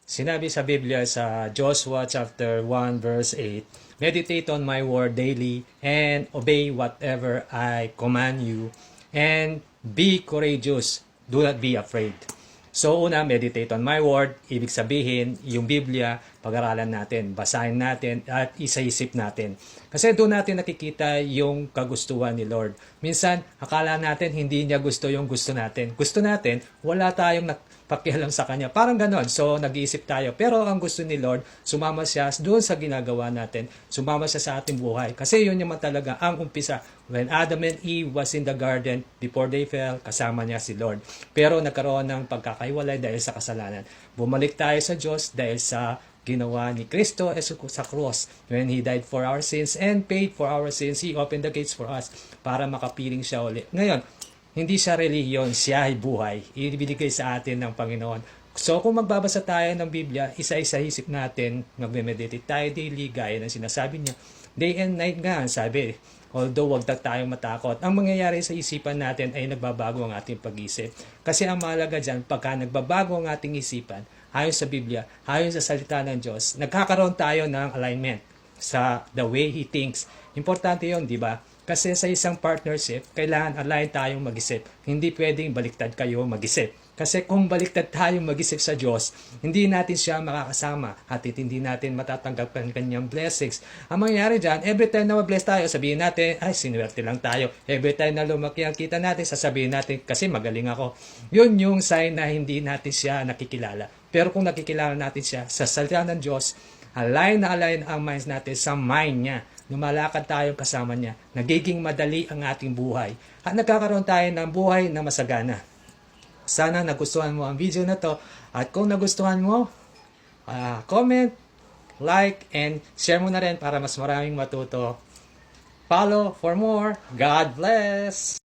Sinabi sa Biblia sa Joshua chapter 1 verse 8, meditate on my word daily and obey whatever I command you and be courageous. Do not be afraid. So una, meditate on my word. Ibig sabihin, yung Biblia, pag-aralan natin, basahin natin, at isa-isip natin. Kasi doon natin nakikita yung kagustuhan ni Lord. Minsan, akala natin hindi niya gusto yung gusto natin. Gusto natin, wala tayong pakialam sa Kanya. Parang ganon. So, nag-iisip tayo. Pero ang gusto ni Lord, sumama siya doon sa ginagawa natin. Sumama siya sa ating buhay. Kasi yun naman talaga ang umpisa. When Adam and Eve was in the garden, before they fell, kasama niya si Lord. Pero nagkaroon ng pagkakaiwalay dahil sa kasalanan. Bumalik tayo sa Diyos dahil sa ginawa ni Kristo sa cross. When He died for our sins and paid for our sins, He opened the gates for us para makapiling siya ulit. Ngayon, hindi siya relihiyon, siya ay buhay. Ibinigay sa atin ng Panginoon. So kung magbabasa tayo ng Biblia, isa-isa isip natin, magme-meditate tayo daily, gaya ng sinasabi niya. Day and night nga, sabi. Although wag tayong matakot, ang mangyayari sa isipan natin ay nagbabago ang ating pag-isip. Kasi ang mahalaga dyan, pagka nagbabago ang ating isipan, ayon sa Biblia, ayon sa salita ng Diyos, nagkakaroon tayo ng alignment sa the way He thinks. Importante yun, di ba? Kasi sa isang partnership, kailangan align tayong mag-isip. Hindi pwedeng baliktad kayo mag-isip. Kasi kung baliktad tayong mag-isip sa Diyos, hindi natin siya makakasama at hindi natin matatanggap ang kanyang blessings. Ang mangyayari dyan, every time na ma-bless tayo, sabihin natin, ay, sinuwerte lang tayo. Every time na lumaki ang kita natin, sasabihin natin, kasi magaling ako. Yun yung sign na hindi natin siya nakikilala. Pero kung nakikilala natin siya sa salita ng Diyos, align na align ang minds natin sa mind niya. Lumalakad tayo kasama niya. Nagiging madali ang ating buhay. At nagkakaroon tayo ng buhay na masagana. Sana nagustuhan mo ang video na to. At kung nagustuhan mo, comment, like, and share mo na rin para mas maraming matuto. Follow for more. God bless!